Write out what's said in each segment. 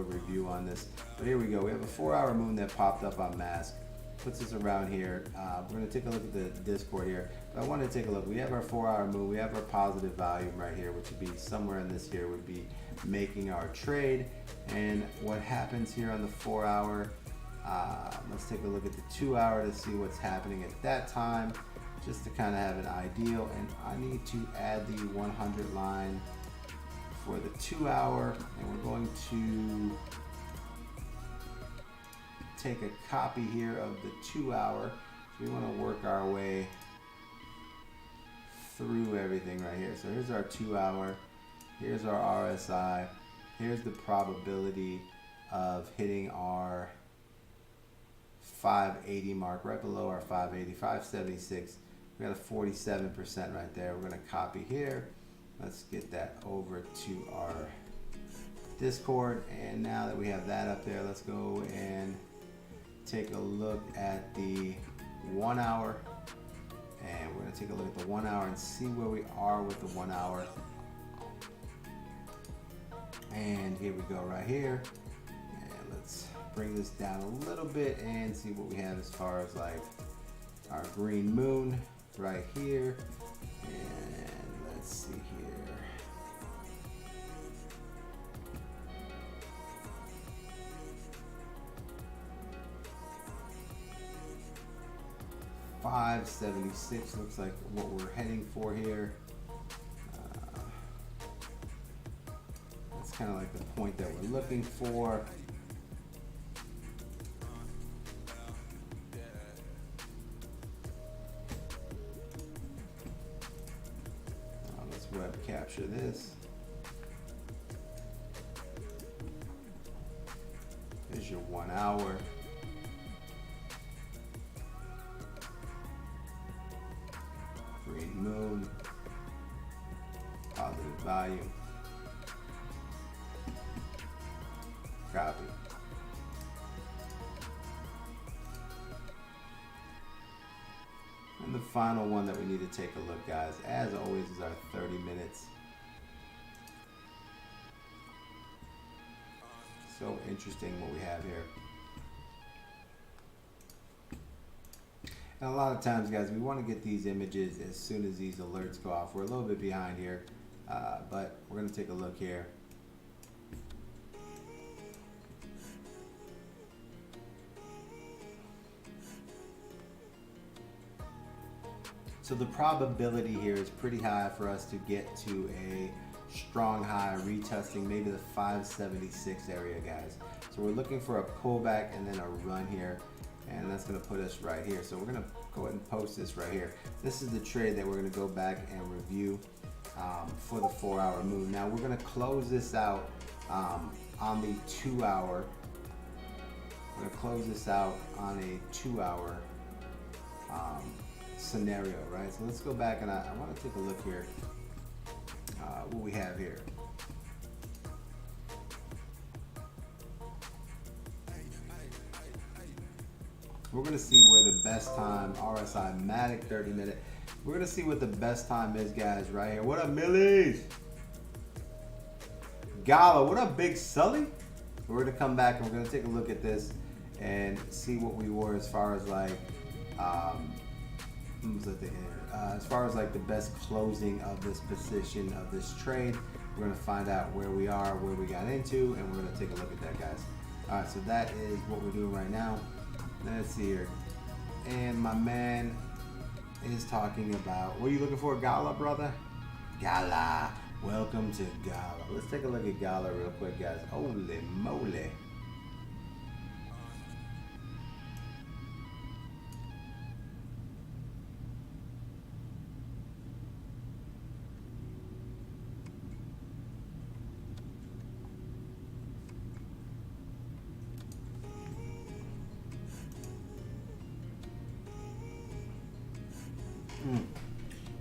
review on this. But here we go. We have a 4-hour moon that popped up on mask. Puts us around here. We're going to take a look at the Discord here. But I want to take a look. We have our 4-hour moon. We have our positive volume right here, which would be somewhere in this here would be making our trade. And what happens here on the 4-hour, let's take a look at the 2-hour to see what's happening at that time, just to kind of have an ideal. And I need to add the 100 line for the 2-hour, and we're going to take a copy here of the 2-hour. So we want to work our way through everything right here. So here's our 2-hour, here's our RSI, here's the probability of hitting our 580 mark, right below our 580, 576. We got a 47% right there. We're going to copy here. Let's get that over to our Discord. And now that we have that up there, let's go and take a look at the 1-hour. And we're going to take a look at the 1-hour and see where we are with the 1-hour. And here we go right here. And let's bring this down a little bit and see what we have as far as like our green moon right here. And let's see here. $576 looks like what we're heading for here. That's kind of like the point that we're looking for. Let's web capture this. Here's your 1-hour. Green moon, positive volume, copy. And the final one that we need to take a look, guys, as always, is our 30 minutes. So interesting what we have here. And a lot of times, guys, we want to get these images as soon as these alerts go off. We're a little bit behind here, but we're going to take a look here. So the probability here is pretty high for us to get to a strong high retesting, maybe the 576 area, guys. So we're looking for a pullback and then a run here. And that's going to put us right here. So we're going to go ahead and post this right here. This is the trade that we're going to go back and review for the 4-hour moon. Now we're going to close this out on the 2-hour. We're going to close this out on a 2-hour scenario, right? So let's go back and I want to take a look here what we have here. We're going to see where the best time, RSI Matic 30 minute. We're going to see what the best time is, guys, right here. What up, Millies? Gala, what up, Big Sully? We're going to come back and we're going to take a look at this and see what we were as far as like, as far as like the best closing of this position of this trade. We're going to find out where we are, where we got into, and we're going to take a look at that, guys. All right, so that is what we're doing right now. Let's see here. And my man is talking about, what are you looking for, Gala, brother? Gala. Welcome to Gala. Let's take a look at Gala real quick, guys. Holy moly.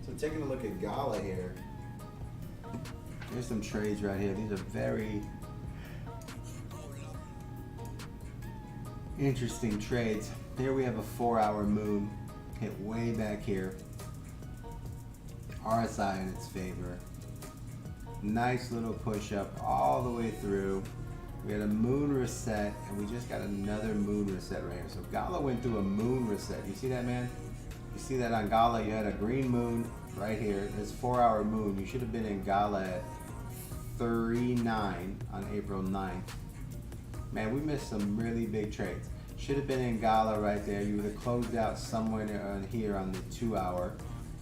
So taking a look at Gala here, there's some trades right here. These are very interesting trades. Here we have a 4-hour moon hit way back here. RSI in its favor. Nice little push up all the way through. We had a moon reset, and we just got another moon reset right here. So Gala went through a moon reset. You see that, man? You see that on Gala? You had a green moon right here. This 4-hour moon. You should have been in Gala at 3/9 on April 9th. Man, we missed some really big trades. Should have been in Gala right there. You would have closed out somewhere here on the 2-hour.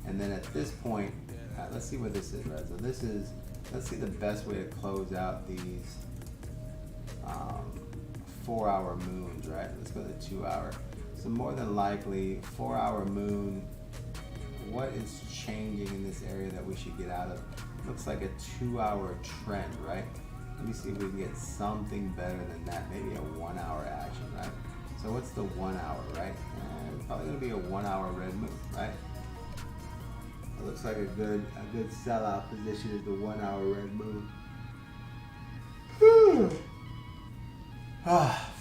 And then at this point, let's see what this is, right? So this is, let's see the best way to close out these 4-hour moons, right? Let's go to the 2-hour. So more than likely, 4-hour moon, what is changing in this area that we should get out of? Looks like a 2-hour trend, right? Let me see if we can get something better than that. Maybe a 1-hour action, right? So what's the 1-hour, right? It's probably gonna be a 1-hour red moon, right? It looks like a good sellout position is the 1-hour red moon.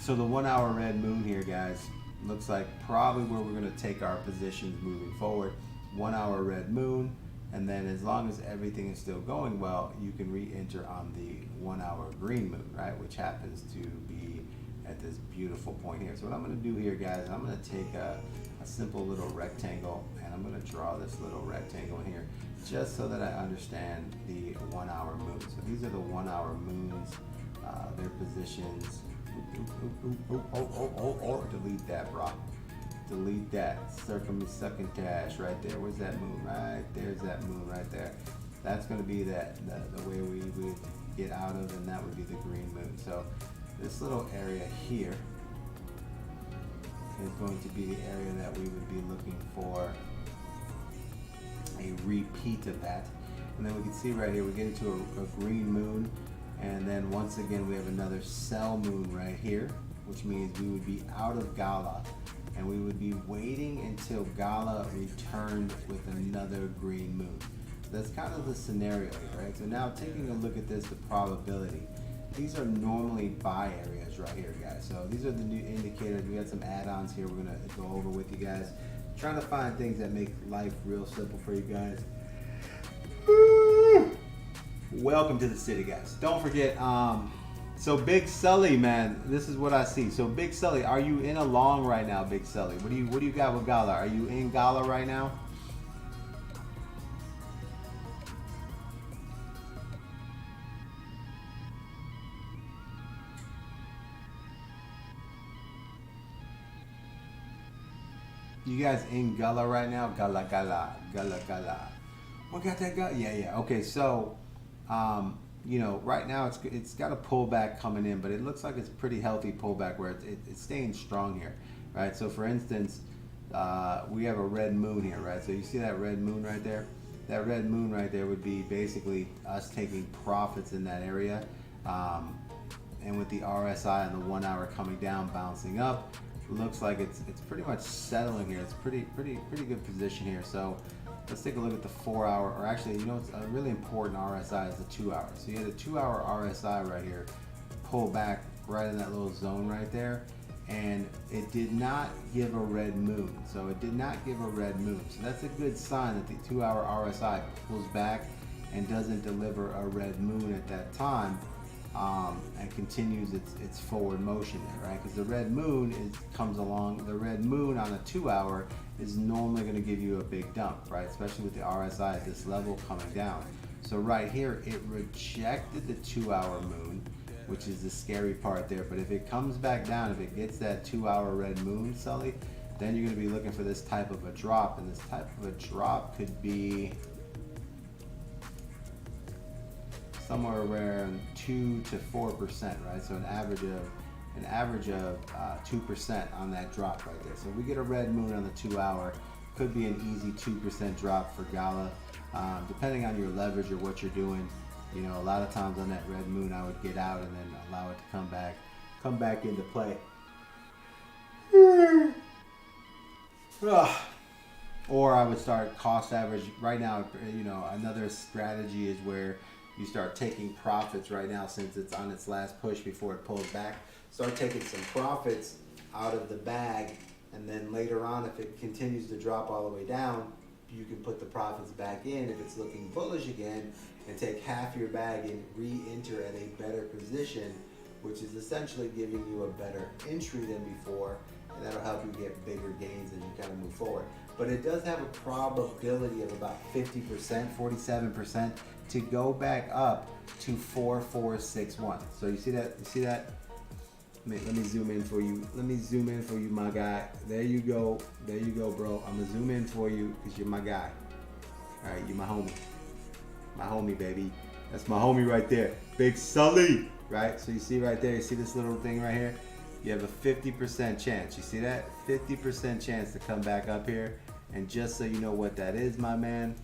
So the 1-hour red moon here, guys, looks like probably where we're going to take our positions moving forward. 1-hour red moon, and then as long as everything is still going well, you can re-enter on the 1-hour green moon, right, which happens to be at this beautiful point here. So what I'm going to do here, guys, I'm going to take a simple little rectangle, and I'm going to draw this little rectangle in here just so that I understand the 1-hour moon. So these are the 1-hour moons, their positions. Delete that, bro. Delete that. Circumsuccotash right there. Where's that moon? Right there's that moon right there. That's going to be the way we would get out of, and that would be the green moon. So this little area here is going to be the area that we would be looking for a repeat of that. And then we can see right here, we get into a green moon, and then once again we have another cell moon right here, which means we would be out of Gala, and we would be waiting until Gala returned with another green moon. So that's kind of the scenario here, right? So now taking a look at this, the probability. These are normally buy areas right here, guys. So these are the new indicators. We got some add-ons here we're gonna go over with you guys. Trying to find things that make life real simple for you guys. Welcome to the city, guys. Don't forget, so Big Sully, man, this is what I see. So Big Sully, are you in a long right now, Big Sully? What do you got with Gala? Are you in Gala right now? You guys in Gala right now? Gala. What got that Gala? Yeah. Okay, so, you know, right now it's got a pullback coming in, but it looks like it's pretty healthy pullback where it's staying strong here, right? So for instance, we have a red moon here, right? So you see that red moon right there? That red moon right there would be basically us taking profits in that area. And with the RSI and the 1 hour coming down, bouncing up, looks like it's pretty much settling here. It's pretty good position here. So let's take a look at the 4 hour, or actually, you know, it's a really important RSI is the 2 hour. So you had a 2 hour RSI right here, pull back right in that little zone right there, and it did not give a red moon. So it did not give a red moon. So that's a good sign that the 2 hour RSI pulls back and doesn't deliver a red moon at that time. And continues its forward motion there, right? Because the red moon comes along. The red moon on a 2 hour is normally going to give you a big dump, right? Especially with the RSI at this level coming down. So right here, it rejected the 2 hour moon, which is the scary part there. But if it comes back down, if it gets that 2 hour red moon, Sully, then you're going to be looking for this type of a drop, and this type of a drop could be somewhere around 2 to 4%, right? So an average of 2% on that drop right there. So if we get a red moon on the 2 hour, could be an easy 2% drop for Gala, depending on your leverage or what you're doing. You know, a lot of times on that red moon, I would get out and then allow it to come back into play. Or I would start cost average right now. You know, another strategy is where you start taking profits right now, since it's on its last push before it pulls back. Start taking some profits out of the bag, and then later on, if it continues to drop all the way down, you can put the profits back in if it's looking bullish again, and take half your bag and re-enter at a better position which is essentially giving you a better entry than before, and that'll help you get bigger gains as you kind of move forward. But it does have a probability of about 50%, 47% to go back up to 4461. So you see that? You see that? Let me zoom in for you. Let me zoom in for you, my guy. There you go. There you go, bro. I'm gonna zoom in for you because you're my guy. All right, you're my homie. My homie, baby. That's my homie right there. Big Sully, right? So you see right there, you see this little thing right here? You have a 50% chance. You see that? 50% chance to come back up here. And just so you know what that is, my man,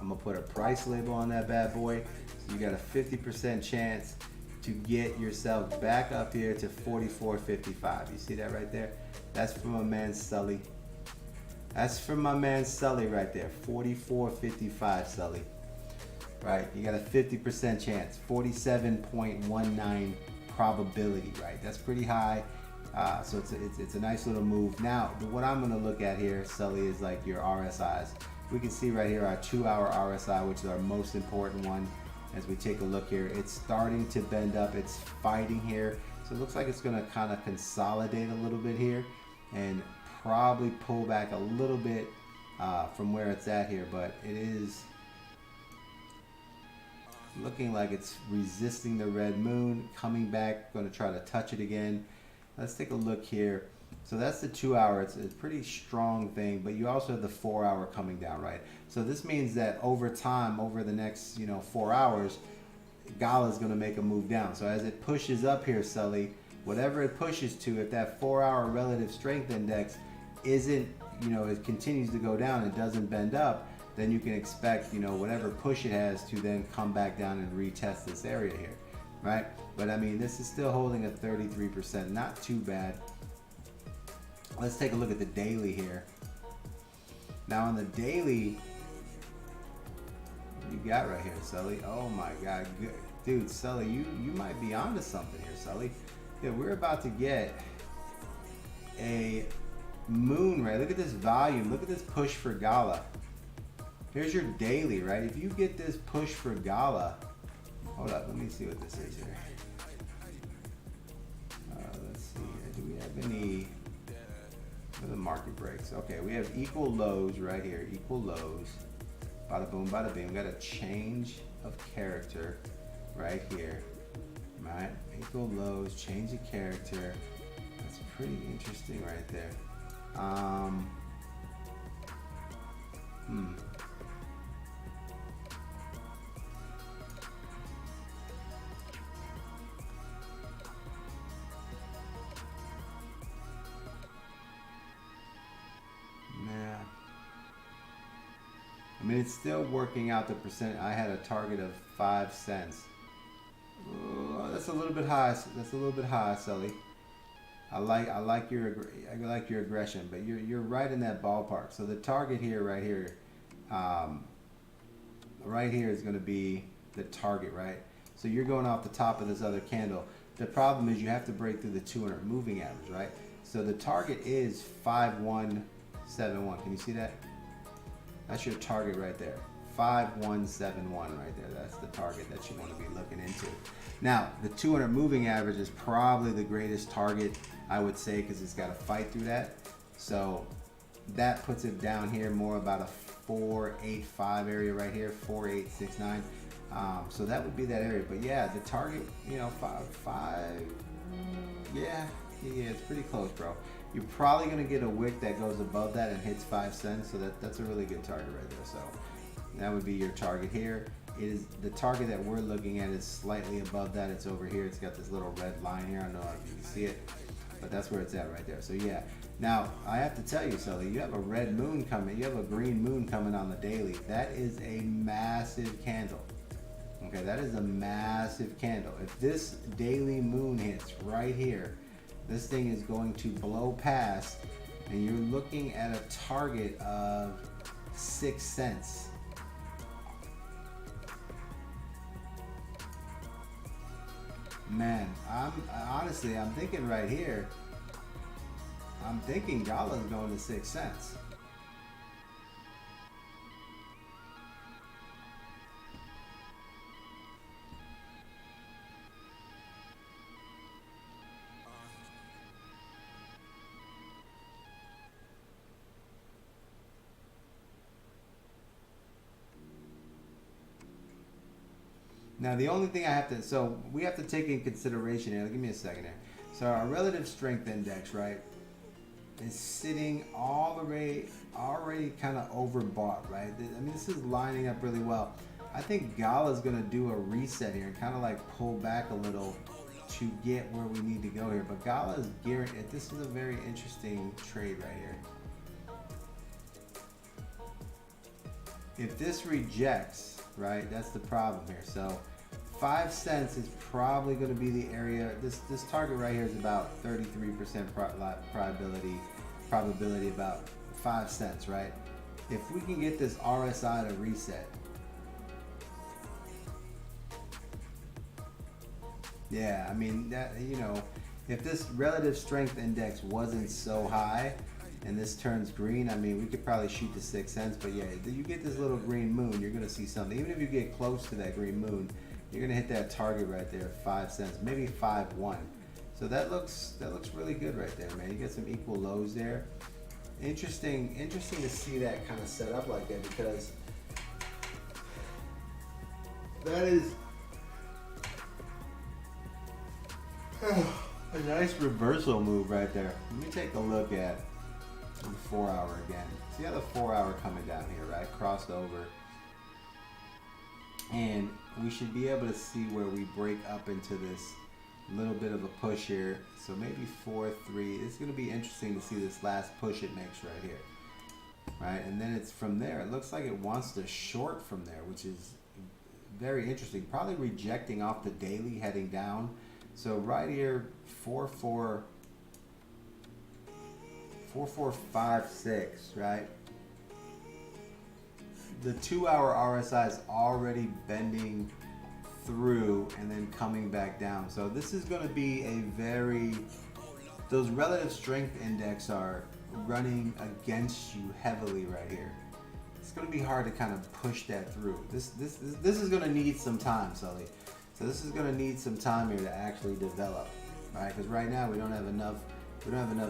I'm gonna put a price label on that bad boy. So you got a 50% chance to get yourself back up here to 44.55. You see that right there? That's from my man Sully. That's from my man Sully right there. 44.55, Sully. Right? You got a 50% chance. 47.19 probability, right? That's pretty high. So it's a nice little move. Now, what I'm going to look at here, Sully, is like your RSIs. We can see right here our 2-hour RSI, which is our most important one. As we take a look here, it's starting to bend up. It's fighting here. So it looks like it's going to kind of consolidate a little bit here and probably pull back a little bit from where it's at here. But it is looking like it's resisting the red moon, coming back, going to try to touch it again. Let's take a look here. So that's the 2-hour. It's a pretty strong thing, but you also have the 4-hour coming down, right? So this means that over time, over the next 4 hours, Gala's going to make a move down. So as it pushes up here, Sully, whatever it pushes to, if that 4-hour relative strength index isn't, it continues to go down, it doesn't bend up, then you can expect, whatever push it has to then come back down and retest this area here, right? But I mean, this is still holding at 33%, not too bad. Let's take a look at the daily here. Now on the daily, what you got right here, Sully? Oh my God, good. Dude, Sully, you might be onto something here, Sully. Yeah, we're about to get a moon, right? Look at this volume. Look at this push for Gala. Here's your daily, right? If you get this push for Gala, hold up, let me see what this is here. Let's see here. Do we have any? Where the market breaks? Okay, we have equal lows right here. Equal lows. Bada boom, bada bing. We got a change of character right here. Right? Equal lows, change of character. That's pretty interesting right there. I mean, it's still working out the percent. I had a target of 5 cents. Oh, that's a little bit high. That's a little bit high, Sully. I like your aggression, but you're right in that ballpark. So the target here, right here is going to be the target, right? So you're going off the top of this other candle. The problem is you have to break through the 200 moving average, right? So the target is 5171. Can you see that? That's your target right there. 5171 right there. That's the target that you want to be looking into. Now, the 200 moving average is probably the greatest target, I would say, because it's got to fight through that. So that puts it down here more about a 485 area right here, 4869. So that would be that area. But yeah, the target, five. Yeah, it's pretty close, bro. You're probably going to get a wick that goes above that and hits 5 cents. So that's a really good target right there. So that would be your target here. It is the target that we're looking at is slightly above that. It's over here. It's got this little red line here. I don't know if you can see it, but that's where it's at right there. So yeah. Now I have to tell you, Sully, you have a red moon coming. You have a green moon coming on the daily. That is a massive candle. Okay, that is a massive candle. If this daily moon hits right here, this thing is going to blow past, and you're looking at a target of 6 cents. Man, I'm thinking right here, I'm thinking Gala's going to 6 cents. Now the only thing I have to, so we have to take in consideration here, give me a second here. So our relative strength index, right, is sitting already kind of overbought, right? I mean, this is lining up really well. I think Gala's gonna do a reset here and kind of like pull back a little to get where we need to go here. But Gala is gearing it. This is a very interesting trade right here. If this rejects, right, that's the problem here. So 5 cents is probably going to be the area. This target right here is about 33% probability about 5 cents, right? If we can get this RSI to reset, yeah, I mean that, you know, if this relative strength index wasn't so high and this turns green, I mean, we could probably shoot to 6 cents, but yeah, you get this little green moon, you're gonna see something. Even if you get close to that green moon, you're gonna hit that target right there, 5 cents, maybe 5.1. So that looks really good right there, man. You get some equal lows there. Interesting to see that kind of set up like that, because that is a nice reversal move right there. Let me take a look at the 4 hour again. See how the 4 hour coming down here, right? Crossed over. And we should be able to see where we break up into this little bit of a push here. So maybe 4-3. It's going to be interesting to see this last push it makes right here. Right? And then it's from there. It looks like it wants to short from there, which is very interesting. Probably rejecting off the daily, heading down. So right here, 4456, right? The 2 hour RSI is already bending through and then coming back down. So this is going to be a those relative strength index are running against you heavily right here. It's going to be hard to kind of push that through. This is going to need some time, Sully. So this is going to need some time here to actually develop, right? Because right now we don't have enough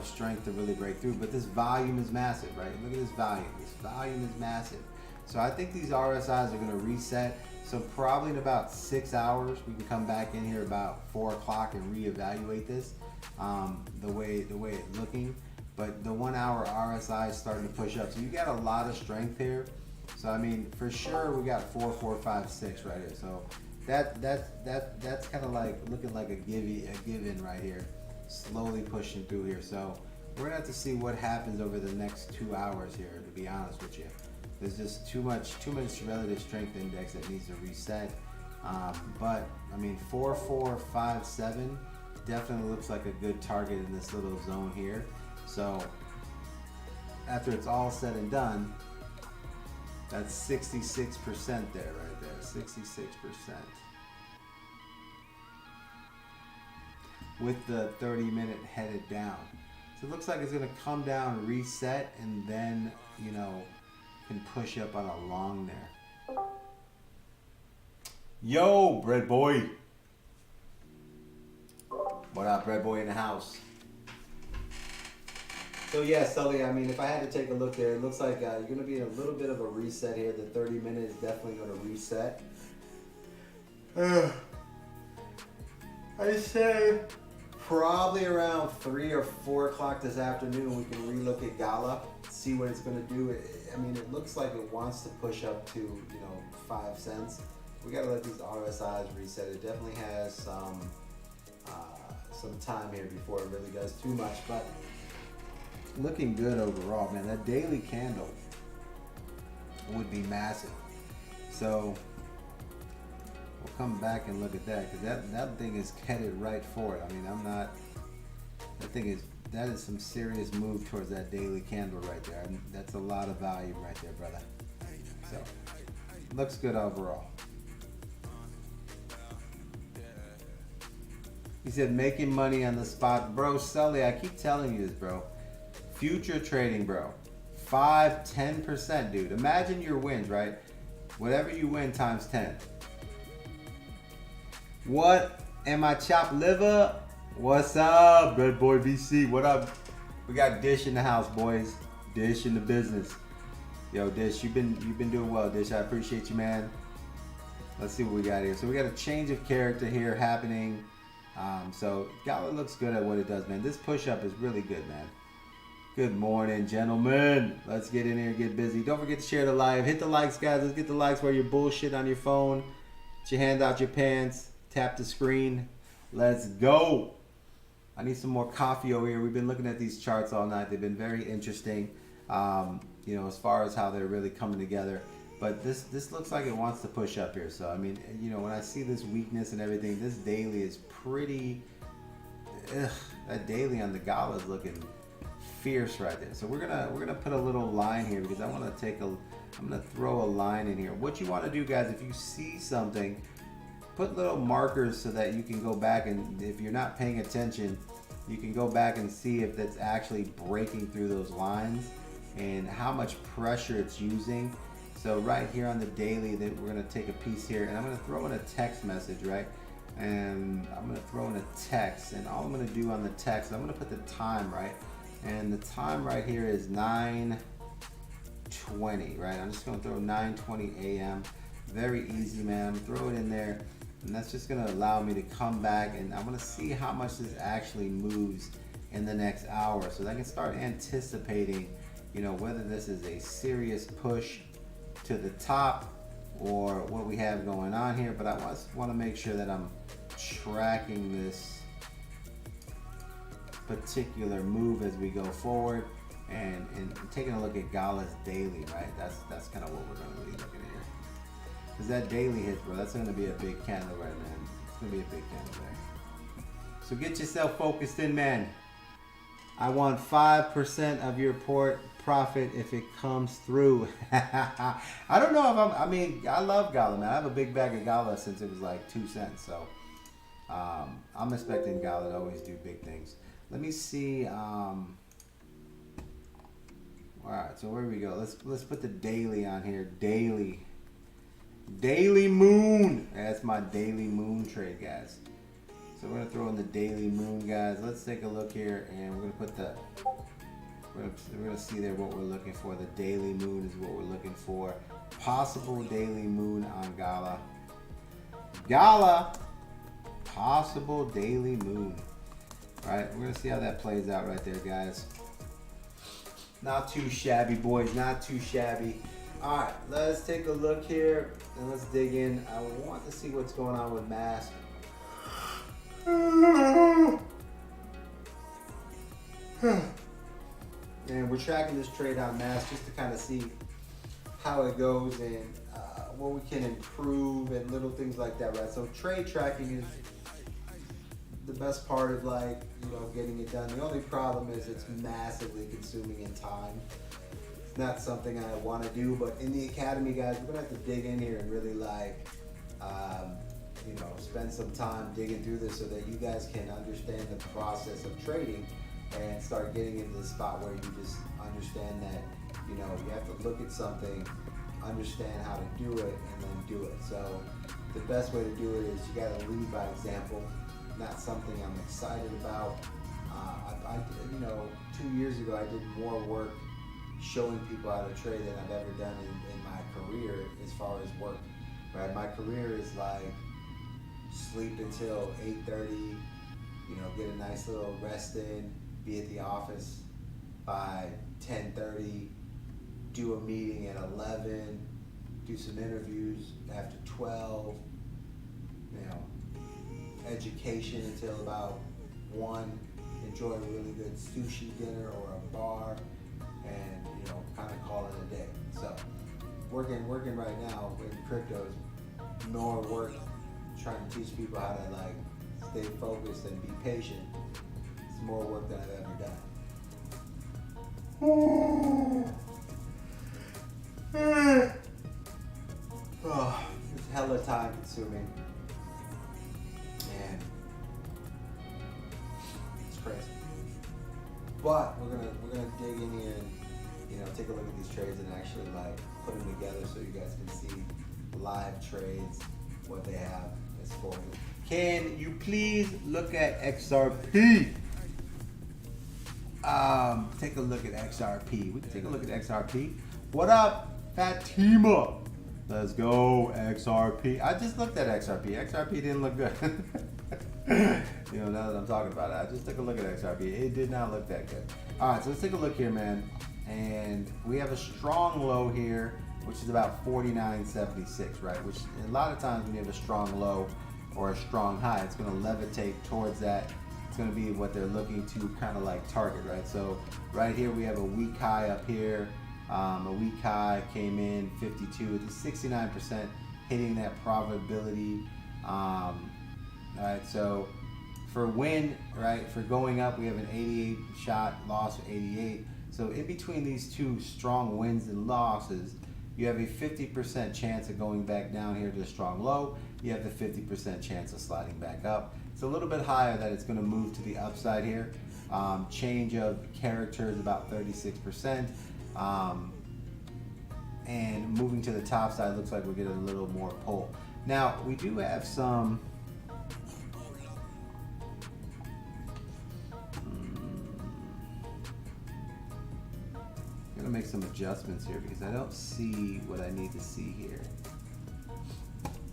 strength to really break through. But this volume is massive, right? Look at this volume. This volume is massive. So I think these RSIs are going to reset. So probably in about 6 hours, we can come back in here about 4 o'clock and reevaluate this, the way it's looking. But the 1 hour RSI is starting to push up. So you got a lot of strength here. So I mean, for sure we got 4-4-5-6 right here. So that's kind of like looking like a give-in right here, slowly pushing through here. So we're gonna have to see what happens over the next 2 hours here, to be honest with you. There's just too much relative strength index that needs to reset. But I mean, 4-4-5-7 definitely looks like a good target in this little zone here. So after it's all said and done, that's 66% there, right there, 66%. With the 30-minute headed down. So it looks like it's gonna come down, reset, and then, you know, can push up on a long there. Yo, Bread Boy. What up, Bread Boy in the house? So yeah, Sully, I mean, if I had to take a look there, it looks like you're going to be in a little bit of a reset here. The 30-minute is definitely going to reset. I say probably around 3 or 4 o'clock this afternoon, we can relook at Gala, see what it's going to do. I mean, it looks like it wants to push up to, you know, 5 cents. We got to let these RSIs reset. It definitely has some time here before it really does too much, but looking good overall, man. That daily candle would be massive. So we'll come back and look at that, because that thing is headed right for it. I mean, that is some serious move towards that daily candle right there. And that's a lot of volume right there, brother. So looks good overall. He said making money on the spot. Bro, Sully, I keep telling you this, bro. Future trading, bro. 5-10%, dude. Imagine your wins, right? Whatever you win times 10. What? Am I chopped liver? What's up, Bread Boy VC? What up? We got Dish in the house, boys. Dish in the business. Yo, Dish, you've been doing well, Dish. I appreciate you, man. Let's see what we got here. So we got a change of character here happening. So Gala looks good at what it does, man. This push-up is really good, man. Good morning, gentlemen. Let's get in here and get busy. Don't forget to share the live. Hit the likes, guys. Let's get the likes while you're bullshit on your phone. Get your hand out your pants. Tap the screen. Let's go. I need some more coffee over here. We've been looking at these charts all night. They've been very interesting, you know, as far as how they're really coming together. But this looks like it wants to push up here. So, I mean, you know, when I see this weakness and everything, this daily is pretty... that daily on the Gala is looking fierce right there. So we're gonna put a little line here because I want to I'm gonna throw a line in here. What you want to do, guys, if you see something, put little markers so that you can go back, and if you're not paying attention, you can go back and see if that's actually breaking through those lines and how much pressure it's using. So right here on the daily, that we're gonna take a piece here, and I'm gonna throw in a text message, right? And I'm gonna throw in a text, and all I'm gonna do on the text, I'm gonna put the time, right? And the time right here is 9:20, right? I'm just gonna throw 9:20 a.m. Very easy, man. Throw it in there, and that's just gonna allow me to come back, and I'm gonna see how much this actually moves in the next hour, so that I can start anticipating, you know, whether this is a serious push to the top or what we have going on here. But I want to make sure that I'm tracking this particular move as we go forward, and taking a look at Gala's daily, right? That's kind of what we're going to be looking at here. Because that daily hit, bro, that's going to be a big candle right, man. It's going to be a big candle there. So get yourself focused in, man. I want 5% of your profit if it comes through. I don't know if I mean, I love Gala, man. I have a big bag of Gala since it was like 2 cents. So I'm expecting Gala to always do big things. Let me see. All right, so where we go? Let's put the daily on here. Daily moon. That's my daily moon trade, guys. So we're gonna throw in the daily moon, guys. Let's take a look here, and we're gonna put the. We're gonna see there what we're looking for. The daily moon is what we're looking for. Possible daily moon on Gala. Possible daily moon. All right, we're gonna see how that plays out right there, guys. Not too shabby, boys. Not too shabby. All right, let's take a look here and let's dig in. I want to see what's going on with mass. And we're tracking this trade on mass just to kind of see how it goes and what we can improve and little things like that, right? So trade tracking is the best part of, like, you know, getting it done. The only problem is it's massively consuming in time. It's not something I want to do, but in the academy, guys, we're gonna have to dig in here and really, like, you know, spend some time digging through this so that you guys can understand the process of trading and start getting into the spot where you just understand that, you know, you have to look at something, understand how to do it, and then do it. So the best way to do it is you got to lead by example. Not something I'm excited about. You know, 2 years ago, I did more work showing people how to trade than I've ever done in my career as far as work. Right? My career is like sleep until 8:30. You know, get a nice little rest in, be at the office by 10:30, do a meeting at 11, do some interviews after 12, you know, education until about 1, enjoy a really good sushi dinner or a bar, and, you know, kind of call it a day. So working right now in crypto is more work trying to teach people how to, like, stay focused and be patient. It's more work than I've ever done. Oh, it's hella time consuming. And it's crazy. But we're gonna dig in here and, you know, take a look at these trades and actually, like, put them together so you guys can see live trades, what they have as for you. Can you please look at XRP? Take a look at XRP. We can take a look at XRP. What up, Fatima? Let's go, XRP. I just looked at XRP. XRP didn't look good. You know, now that I'm talking about it, I just took a look at XRP. It did not look that good. All right, so let's take a look here, man. And we have a strong low here, which is about 49.76, right? Which a lot of times when you have a strong low or a strong high, it's going to levitate towards that. It's going to be what they're looking to kind of like target, right? So right here we have a weak high up here. A weak high came in 52 to 69%, hitting that probability. All right, so for win, right, for going up, we have an 88 shot, loss of 88. So in between these two strong wins and losses, you have a 50% chance of going back down here to a strong low. You have the 50% chance of sliding back up. It's a little bit higher that it's going to move to the upside here. Change of character is about 36%. And moving to the top side looks like we're getting a little more pull. Now, we do have some I'm gonna make some adjustments here because I don't see what I need to see here.